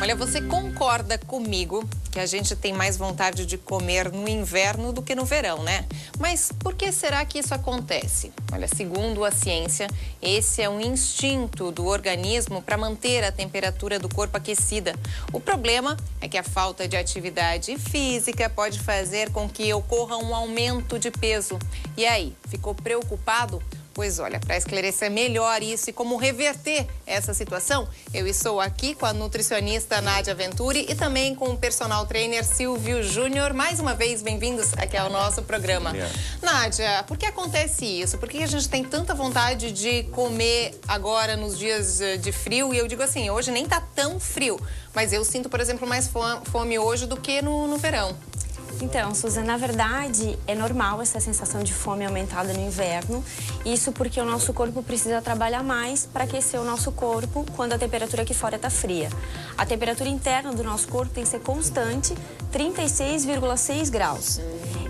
Olha, você concorda comigo que a gente tem mais vontade de comer no inverno do que no verão, né? Mas por que será que isso acontece? Olha, segundo a ciência, esse é um instinto do organismo para manter a temperatura do corpo aquecida. O problema é que a falta de atividade física pode fazer com que ocorra um aumento de peso. E aí, ficou preocupado? Pois olha, para esclarecer melhor isso e como reverter essa situação, eu estou aqui com a nutricionista Nádia Venturi e também com o personal trainer Silvio Júnior. Mais uma vez, bem-vindos aqui ao nosso programa. Nádia, por que acontece isso? Por que a gente tem tanta vontade de comer agora nos dias de frio? E eu digo assim, hoje nem tá tão frio, mas eu sinto, por exemplo, mais fome hoje do que no verão. Então, Suzana, na verdade, é normal essa sensação de fome aumentada no inverno. Isso porque o nosso corpo precisa trabalhar mais para aquecer o nosso corpo quando a temperatura aqui fora está fria. A temperatura interna do nosso corpo tem que ser constante, 36,6 graus.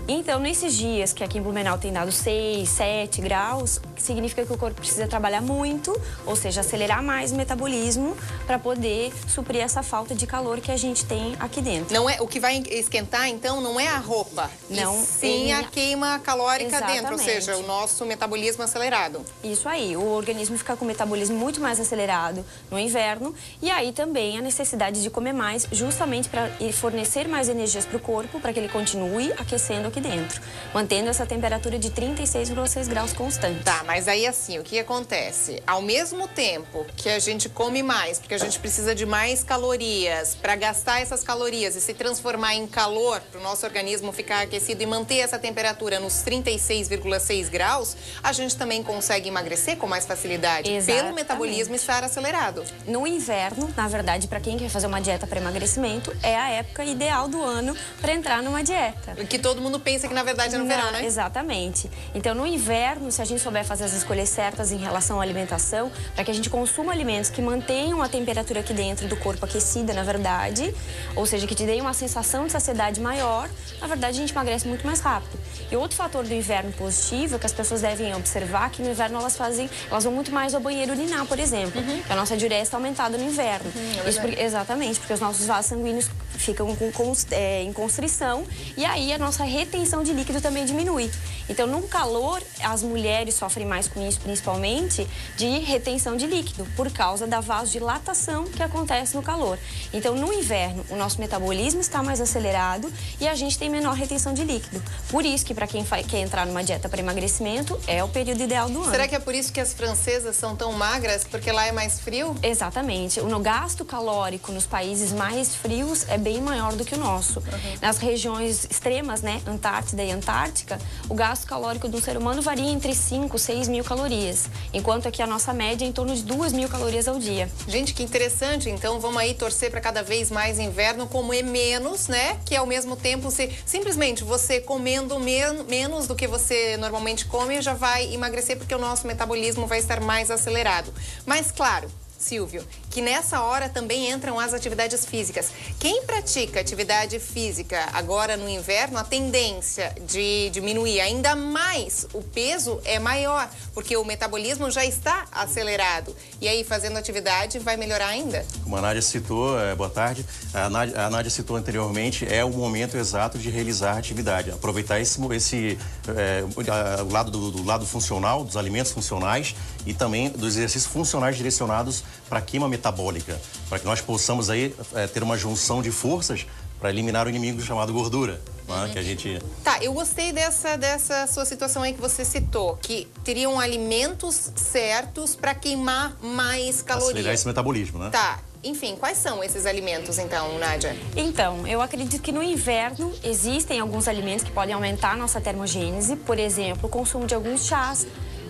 Então, nesses dias que aqui em Blumenau tem dado 6, 7 graus, significa que o corpo precisa trabalhar muito, ou seja, acelerar mais o metabolismo para poder suprir essa falta de calor que a gente tem aqui dentro. Não é, o que vai esquentar, então, não é a roupa, não, e sim a queima calórica dentro, ou seja, o nosso metabolismo acelerado. Isso aí, o organismo fica com o metabolismo muito mais acelerado no inverno e aí também a necessidade de comer mais, justamente para fornecer mais energias para o corpo, para que ele continue aquecendo aqui dentro, mantendo essa temperatura de 36,6 graus constante. Tá, mas aí assim, o que acontece? Ao mesmo tempo que a gente come mais, porque a gente precisa de mais calorias para gastar essas calorias e se transformar em calor para o nosso organismo ficar aquecido e manter essa temperatura nos 36,6 graus, a gente também consegue emagrecer com mais facilidade, pelo metabolismo estar acelerado. No inverno, na verdade, para quem quer fazer uma dieta para emagrecimento, é a época ideal do ano para entrar numa dieta. Que todo mundo pensa que na verdade é no verão, né? Exatamente. Então, no inverno, se a gente souber fazer as escolhas certas em relação à alimentação, para que a gente consuma alimentos que mantenham a temperatura aqui dentro do corpo aquecida, na verdade, ou seja, que te deem uma sensação de saciedade maior, na verdade, a gente emagrece muito mais rápido. E outro fator do inverno positivo é que as pessoas devem observar que no inverno elas vão muito mais ao banheiro urinar, por exemplo. A nossa diuresia está aumentada no inverno. Isso exatamente, porque os nossos vasos sanguíneos ficam em constrição e aí a nossa retenção de líquido também diminui. Então, no calor, as mulheres sofrem mais com isso, principalmente, de retenção de líquido, por causa da vasodilatação que acontece no calor. Então, no inverno, o nosso metabolismo está mais acelerado e a gente tem menor retenção de líquido. Por isso que, para quem quer entrar numa dieta para emagrecimento, é o período ideal do ano. Será que é por isso que as francesas são tão magras? Porque lá é mais frio? Exatamente. O gasto calórico nos países mais frios é bem maior do que o nosso. Nas regiões extremas, né, Antártida e Antártica, o gasto calórico do ser humano varia entre 5 e 6 mil calorias, enquanto aqui a nossa média é em torno de 2 mil calorias ao dia. Gente, que interessante. Então, vamos aí torcer para cada vez mais inverno, comer menos, né? Que ao mesmo tempo, simplesmente você comendo menos do que você normalmente come, já vai emagrecer porque o nosso metabolismo vai estar mais acelerado. Mas, claro, Silvio, que nessa hora também entram as atividades físicas. Quem pratica atividade física agora no inverno, a tendência de diminuir ainda mais o peso é maior, porque o metabolismo já está acelerado. E aí, fazendo atividade, vai melhorar ainda? Como a Nádia citou, boa tarde, a Nádia citou anteriormente, é o momento exato de realizar a atividade. Aproveitar o lado funcional, dos alimentos funcionais e também dos exercícios funcionais direcionados para a queima metabólica, para que nós possamos aí ter uma junção de forças para eliminar o inimigo chamado gordura, né? Que a gente... Tá, eu gostei dessa sua situação aí que você citou, que teriam alimentos certos para queimar mais calorias. Acelerar esse metabolismo, né? Tá. Enfim, quais são esses alimentos, então, Nádia? Então, eu acredito que no inverno existem alguns alimentos que podem aumentar a nossa termogênese, por exemplo, o consumo de alguns chás,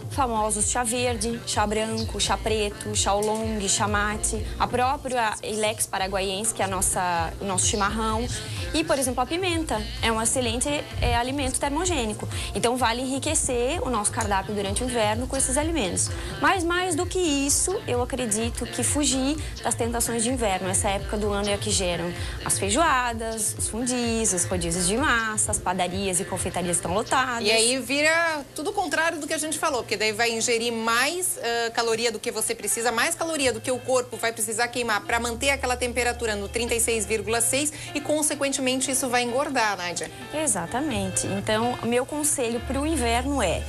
famosos chá verde, chá branco, chá preto, chá oolong, chá mate, a própria Ilex paraguaiense, que é o nosso chimarrão, e, por exemplo, a pimenta. É um excelente alimento termogênico. Então, vale enriquecer o nosso cardápio durante o inverno com esses alimentos. Mas, mais do que isso, eu acredito que fugir das tentações de inverno. Essa época do ano é a que geram as feijoadas, os fundis, os rodízios de massa, as padarias e confeitarias estão lotadas. E aí vira tudo o contrário do que a gente falou, porque daí vai ingerir mais caloria do que você precisa, mais caloria do que o corpo vai precisar queimar para manter aquela temperatura no 36,6 e, consequentemente, isso vai engordar, Nádia. Exatamente. Então, meu conselho para o inverno é: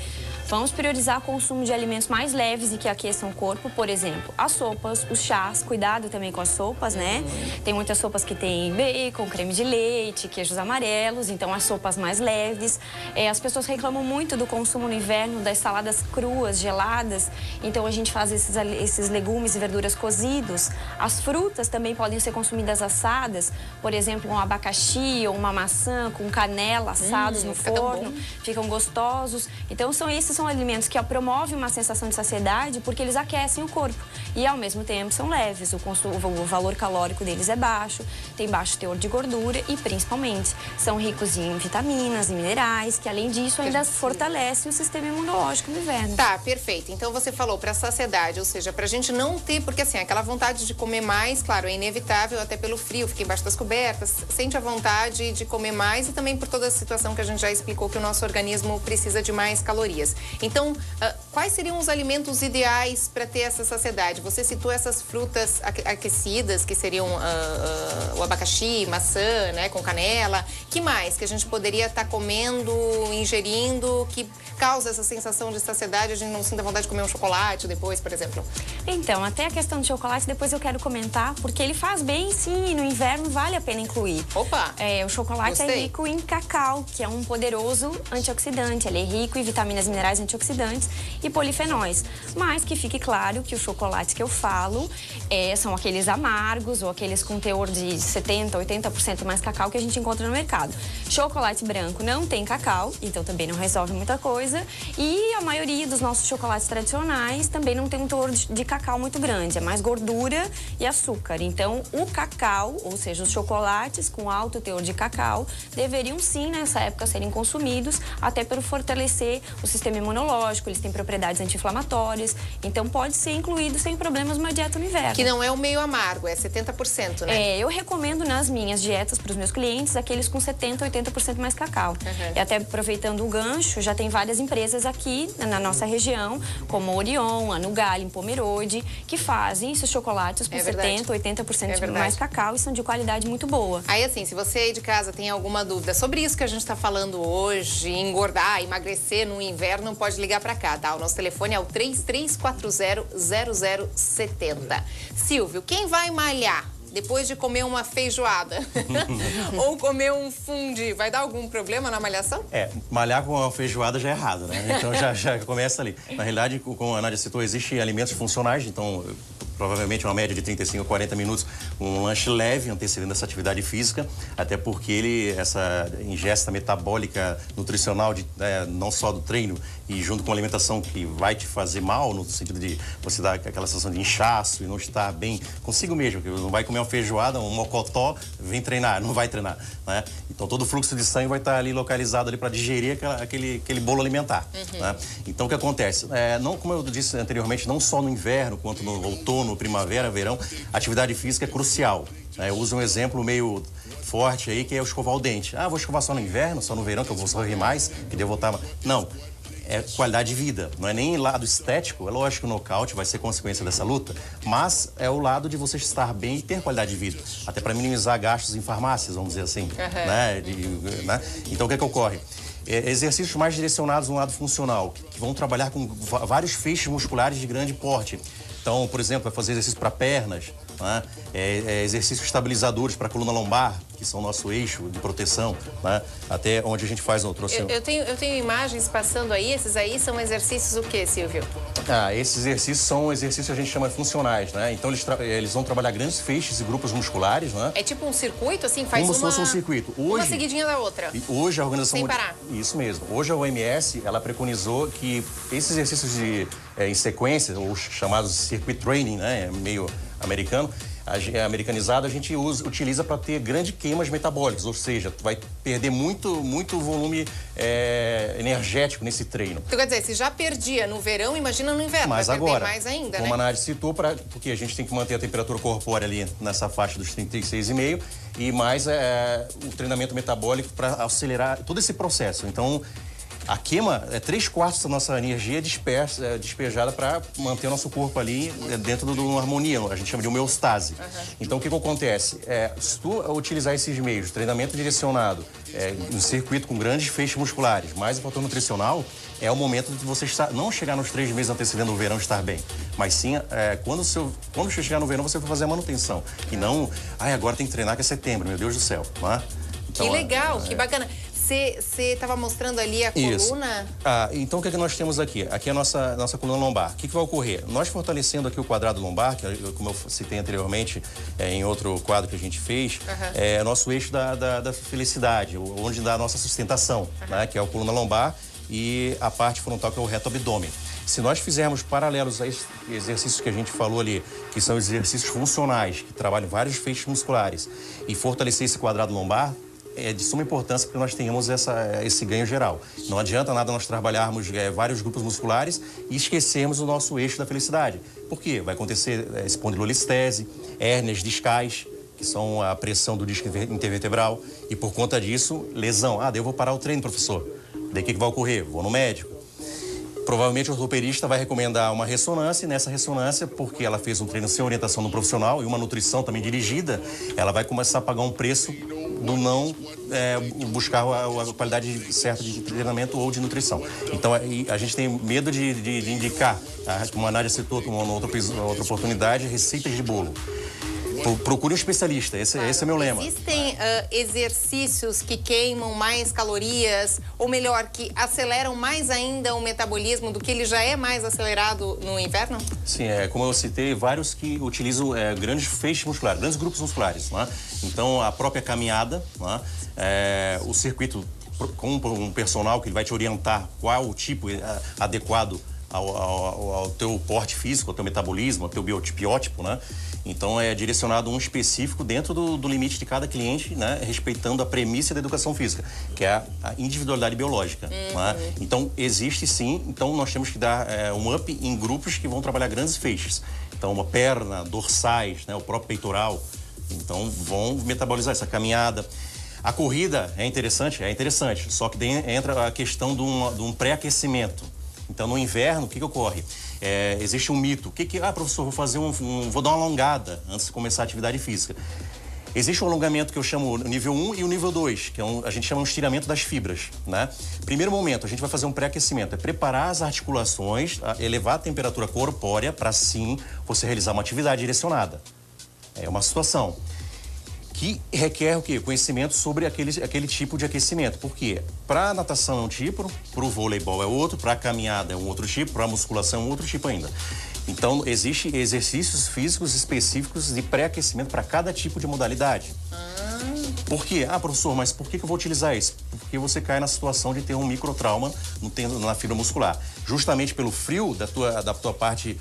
vamos priorizar o consumo de alimentos mais leves e que aqueçam o corpo, por exemplo, as sopas, os chás, cuidado também com as sopas, né? Tem muitas sopas que tem bacon, creme de leite, queijos amarelos, então as sopas mais leves. As pessoas reclamam muito do consumo no inverno das saladas cruas, geladas, então a gente faz esses legumes e verduras cozidos. As frutas também podem ser consumidas assadas, por exemplo, um abacaxi ou uma maçã com canela assados no forno, ficam gostosos. Então esses são alimentos que promovem uma sensação de saciedade porque eles aquecem o corpo e, ao mesmo tempo, são leves. O valor calórico deles é baixo, tem baixo teor de gordura e, principalmente, são ricos em vitaminas e minerais, que, além disso, ainda fortalecem o sistema imunológico no inverno. Tá, perfeito. Então, você falou para saciedade, ou seja, pra gente não ter, porque assim, aquela vontade de comer mais, claro, é inevitável até pelo frio, fica embaixo das cobertas, sente a vontade de comer mais e também por toda a situação que a gente já explicou que o nosso organismo precisa de mais calorias. Então, quais seriam os alimentos ideais para ter essa saciedade? Você citou essas frutas aquecidas, que seriam o abacaxi, maçã, né, com canela. Que mais que a gente poderia estar comendo, ingerindo, que causa essa sensação de saciedade, a gente não sinta vontade de comer um chocolate depois, por exemplo? Então, até a questão do chocolate, depois eu quero comentar, porque ele faz bem, sim, e no inverno vale a pena incluir. Opa! O chocolate é rico em cacau, que é um poderoso antioxidante. Ele é rico em vitaminas e minerais antioxidantes e polifenóis. Mas que fique claro que os chocolates que eu falo são aqueles amargos ou aqueles com teor de 70%, 80% mais cacau que a gente encontra no mercado. Chocolate branco não tem cacau, então também não resolve muita coisa. E a maioria dos nossos chocolates tradicionais também não tem um teor de cacau muito grande, é mais gordura e açúcar. Então, o cacau, ou seja, os chocolates com alto teor de cacau, deveriam sim, nessa época, serem consumidos, até para fortalecer o sistema imunológico, eles têm propriedades anti-inflamatórias, então pode ser incluído sem problemas numa dieta no inverno. Que não é o meio amargo, é 70%, né? Eu recomendo nas minhas dietas para os meus clientes aqueles com 70%, 80% mais cacau. E até aproveitando o gancho, já tem várias empresas aqui na nossa região, como Orion, Anugalho, Pomerode, que fazem esses chocolates com 70%, 80% mais cacau e são de qualidade muito boa. Aí, assim, se você aí de casa tem alguma dúvida sobre isso que a gente está falando hoje, engordar, emagrecer no inverno, pode ligar para cá, tá? O nosso telefone é o 3340-0070. Silvio, quem vai malhar depois de comer uma feijoada ou comer um fundi, vai dar algum problema na malhação? Malhar com uma feijoada já é errado, né? Então já começa ali. Na realidade, como a Nádia citou, existem alimentos funcionais, então provavelmente uma média de 35 a 40 minutos, um lanche leve antecedendo essa atividade física, até porque essa ingesta metabólica nutricional, não só do treino, e junto com a alimentação que vai te fazer mal, no sentido de você dar aquela sensação de inchaço e não estar bem consigo mesmo, que não vai comer uma feijoada, um mocotó, vem treinar, não vai treinar, né? Então todo o fluxo de sangue vai estar ali localizado ali para digerir aquele bolo alimentar, né? Então o que acontece? Não, como eu disse anteriormente, não só no inverno, quanto no outono, primavera, verão, atividade física é crucial, né? Eu uso um exemplo meio forte aí, que é o escovar o dente. Vou escovar só no inverno, só no verão, que eu vou sorrir mais, que devo voltar... Não. É qualidade de vida, não é nem lado estético. É lógico que o nocaute vai ser consequência dessa luta, mas é o lado de você estar bem e ter qualidade de vida, até para minimizar gastos em farmácias, vamos dizer assim, né? Então o que ocorre? Exercícios mais direcionados no lado funcional, que vão trabalhar com vários feixes musculares de grande porte. Então, por exemplo, vai fazer exercício para pernas, né? Exercícios estabilizadores para a coluna lombar, que são o nosso eixo de proteção, né? Até onde a gente faz no troço. Eu tenho imagens passando aí, esses aí são exercícios o quê, Silvio? Esses exercícios são exercícios que a gente chama de funcionais, né? Então eles vão trabalhar grandes feixes e grupos musculares, né? É tipo um circuito, assim? Faz como se fosse um circuito. Hoje, uma seguidinha da outra. Hoje a Organização Sem parar. Isso mesmo. Hoje a OMS, ela preconizou que esses exercícios em sequência, ou chamados circuit training, né? Meio americano, americanizado, a gente utiliza para ter grandes queimas metabólicas, ou seja, tu vai perder muito volume energético nesse treino. Então, quer dizer, se já perdia no verão, imagina no inverno, mas vai agora, perder mais ainda, como né? a Nádia citou, porque a gente tem que manter a temperatura corpórea ali nessa faixa dos 36,5 e mais o treinamento metabólico para acelerar todo esse processo. Então, A queima, 3/4 da nossa energia é despejada para manter o nosso corpo ali dentro de uma harmonia, a gente chama de homeostase. Então, o que acontece? Se tu utilizar esses meios, treinamento direcionado, um circuito com grandes feixes musculares, mais o fator nutricional, é o momento de você não chegar nos 3 meses antecedendo o verão estar bem, mas sim, quando você chegar no verão, você vai fazer a manutenção. E não, agora tem que treinar que é setembro, meu Deus do céu. Não é? Então, que legal, que bacana. Você estava mostrando ali a coluna? Então, o que é que nós temos aqui? Aqui é a nossa coluna lombar. O que vai ocorrer? Nós fortalecendo aqui o quadrado lombar, que como eu citei anteriormente em outro quadro que a gente fez, é nosso eixo da felicidade, onde dá a nossa sustentação, né? Que é a coluna lombar e a parte frontal, que é o reto abdômen. Se nós fizermos paralelos a esses exercícios que a gente falou ali, que são exercícios funcionais, que trabalham vários feixes musculares, e fortalecer esse quadrado lombar, é de suma importância porque nós tenhamos esse ganho geral. Não adianta nada nós trabalharmos vários grupos musculares e esquecermos o nosso eixo da felicidade. Por quê? Vai acontecer espondilolistese, hérnias discais, que são a pressão do disco intervertebral, e por conta disso, lesão. Daí eu vou parar o treino, professor. Daí o que vai ocorrer? Vou no médico. Provavelmente o ortopedista vai recomendar uma ressonância, e nessa ressonância, porque ela fez um treino sem orientação no profissional e uma nutrição também dirigida, ela vai começar a pagar um preço do não buscar a qualidade certa de treinamento ou de nutrição. Então, a gente tem medo de indicar, como a Nádia citou numa outra oportunidade, receitas de bolo. Procure um especialista, esse é meu lema. Existem exercícios que queimam mais calorias, ou melhor, que aceleram mais ainda o metabolismo do que ele já é mais acelerado no inverno? Sim, como eu citei, vários que utilizam grandes feixes musculares, grandes grupos musculares. Né? Então, a própria caminhada, né? O circuito com um personal que ele vai te orientar qual o tipo adequado ao teu porte físico, ao teu metabolismo, ao teu biótipo, né? Então, é direcionado um específico dentro do limite de cada cliente, né? Respeitando a premissa da educação física, que é a individualidade biológica. Né? Então, existe sim, então nós temos que dar um up em grupos que vão trabalhar grandes feixes. Então, uma perna, dorsais, né? O próprio peitoral. Então, vão metabolizar essa caminhada. A corrida é interessante, só que daí entra a questão de um pré-aquecimento. Então, no inverno, o que ocorre? Existe um mito. Professor, vou dar uma alongada antes de começar a atividade física. Existe um alongamento que eu chamo o nível 1 e o nível 2, que a gente chama um estiramento das fibras, né? Primeiro momento, a gente vai fazer um pré-aquecimento, preparar as articulações, elevar a temperatura corpórea para, sim, você realizar uma atividade direcionada. É uma situação que requer o quê? Conhecimento sobre aquele tipo de aquecimento. Por quê? Para a natação é um tipo, para o voleibol é outro, para a caminhada é um outro tipo, para a musculação é um outro tipo ainda. Então, existem exercícios físicos específicos de pré-aquecimento para cada tipo de modalidade. Por quê? Professor, mas por que eu vou utilizar isso? Porque você cai na situação de ter um microtrauma na fibra muscular. Justamente pelo frio da tua parte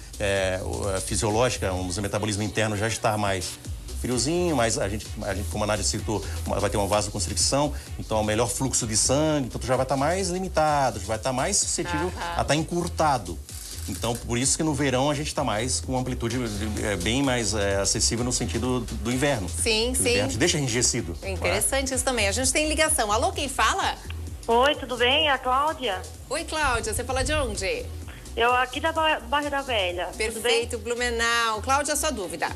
fisiológica, o metabolismo interno já está mais friozinho, mas a gente, como a Nádia citou, vai ter uma vasoconstricção, então o melhor fluxo de sangue, então tu já vai estar mais limitado, já vai estar mais suscetível a estar encurtado. Então, por isso que no verão a gente está mais com uma amplitude bem mais acessível no sentido do inverno. Sim, sim. Inverno te deixa enrijecido. É interessante isso também. A gente tem ligação. Alô, quem fala? Oi, tudo bem? É a Cláudia. Oi, Cláudia. Você fala de onde? Eu aqui da Bairro da Velha. Perfeito, Blumenau. Cláudia, sua dúvida?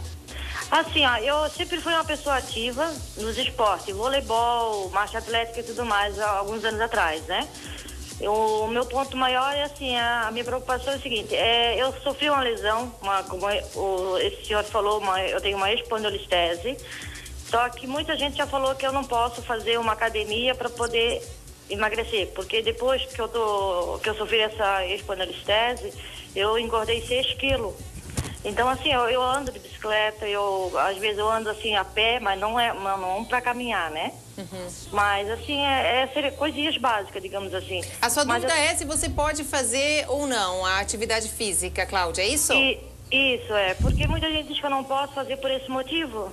Assim, eu sempre fui uma pessoa ativa nos esportes, voleibol, marcha atlética e tudo mais, há alguns anos atrás, né? O meu ponto maior é assim, a minha preocupação é o seguinte, eu sofri uma lesão, como esse senhor falou, eu tenho uma espondilolistese, só que muita gente já falou que eu não posso fazer uma academia para poder emagrecer, porque depois que eu sofri essa espondilolistese, eu engordei 6 quilos. Então, assim, eu ando de bicicleta, às vezes eu ando assim a pé, mas não para caminhar, né? Mas, assim, seria coisinhas básicas, digamos assim. A sua dúvida é se você pode fazer ou não a atividade física, Cláudia, é isso? Isso, porque muita gente diz que eu não posso fazer por esse motivo.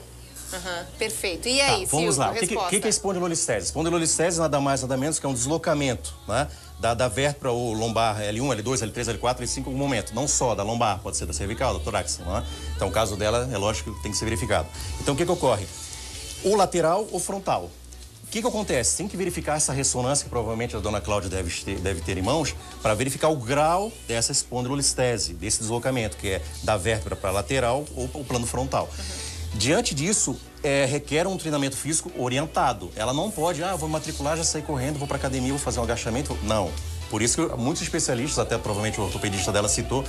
Perfeito. E aí, vamos lá. Silvio, O que é espondilolistese? Espondilolistese nada mais, nada menos que é um deslocamento, né? Da vértebra ou lombar L1, L2, L3, L4, L5 no momento. Não só da lombar, pode ser da cervical, da torácica, né? Então, o caso dela, é lógico que tem que ser verificado. Então, o que ocorre? Ou lateral ou frontal. O que acontece? Tem que verificar essa ressonância que provavelmente a dona Cláudia deve ter em mãos para verificar o grau dessa espondilolistese, desse deslocamento, que é da vértebra para a lateral ou o plano frontal. Diante disso, requer um treinamento físico orientado. Ela não pode, vou matricular, já sair correndo, vou para academia, vou fazer um agachamento. Não. Por isso que muitos especialistas, até provavelmente o ortopedista dela citou,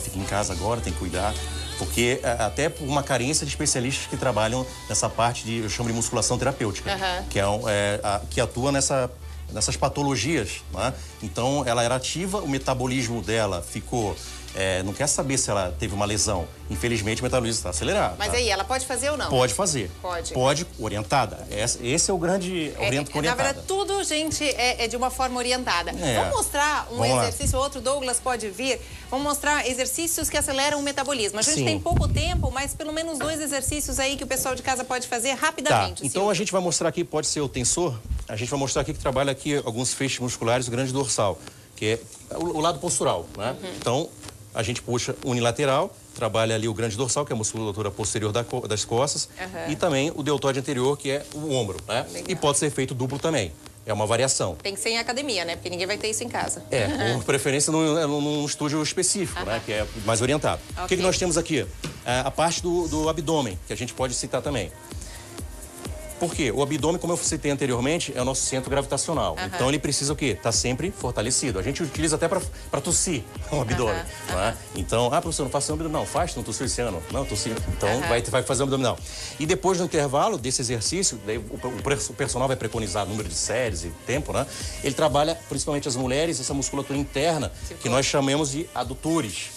fica em casa agora, tem que cuidar. Porque até por uma carência de especialistas que trabalham nessa parte eu chamo de musculação terapêutica, que atua nessas patologias, né? Então, ela era ativa, o metabolismo dela ficou... não quer saber se ela teve uma lesão. Infelizmente, o metabolismo está acelerado. Mas aí, ela pode fazer ou não? Pode fazer. Pode. Pode, orientada. Esse é o grande oriento orientada. Na verdade, tudo, gente, é de uma forma orientada. Vamos mostrar um exercício, outro Douglas pode vir. Vamos mostrar exercícios que aceleram o metabolismo. A gente tem pouco tempo, mas pelo menos 2 exercícios aí que o pessoal de casa pode fazer rapidamente. Então, a gente vai mostrar aqui, pode ser o tensor. A gente vai mostrar aqui que trabalha aqui alguns feixes musculares do grande dorsal, que é o lado postural, né? Então, a gente puxa unilateral, trabalha ali o grande dorsal, que é a musculatura posterior das costas, e também o deltóide anterior, que é o ombro, né? E pode ser feito duplo também. É uma variação. Tem que ser em academia, né? Porque ninguém vai ter isso em casa. Por preferência num estúdio específico, né? Que é mais orientado. O que nós temos aqui? A parte do abdômen, que a gente pode citar também. Por quê? O abdômen, como eu citei anteriormente, é o nosso centro gravitacional. Então, ele precisa o quê? Tá sempre fortalecido. A gente utiliza até para tossir o abdômen. Né? Então, professor, não faço abdômen. Não, faz, não tossiu esse ano. Não, tossiu. Então, vai fazer o abdominal. E depois do intervalo desse exercício, daí o personal vai preconizar número de séries e tempo, né? Ele trabalha, principalmente as mulheres, essa musculatura interna, que nós chamamos de adutores.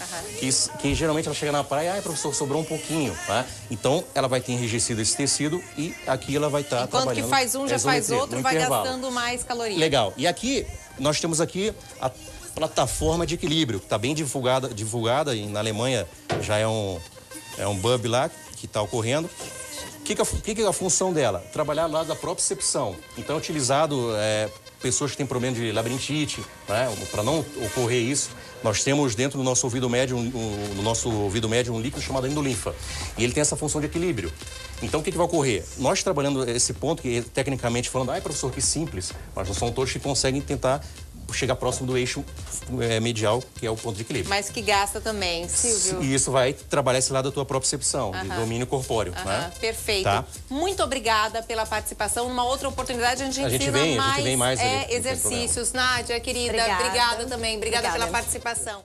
Que geralmente ela chega na praia, professor, sobrou um pouquinho. Né? Então, ela vai ter enrijecido esse tecido e aqui ela vai estar trabalhando. Enquanto que faz um, já faz outro, vai gastando mais calorias. Legal. E aqui, nós temos aqui a plataforma de equilíbrio, que está bem divulgada e na Alemanha já é um bub lá que está ocorrendo. O que é a função dela? Trabalhar lá da propriocepção. Então, é utilizado pessoas que têm problema de labirintite, né? Para não ocorrer isso, nós temos dentro do nosso ouvido médio, um líquido chamado endolinfa. E ele tem essa função de equilíbrio. Então, o que vai ocorrer? Nós trabalhando esse ponto, que tecnicamente falando, professor, que simples, mas não são todos que conseguem tentar chegar próximo do eixo medial, que é o ponto de equilíbrio. Mas que gasta também, Silvio. E isso vai trabalhar esse lado da tua propriocepção, de domínio corpóreo. Né? Perfeito. Tá? Muito obrigada pela participação. Numa outra oportunidade, a gente vem mais exercícios. Nádia, querida, obrigada também. Obrigada pela participação.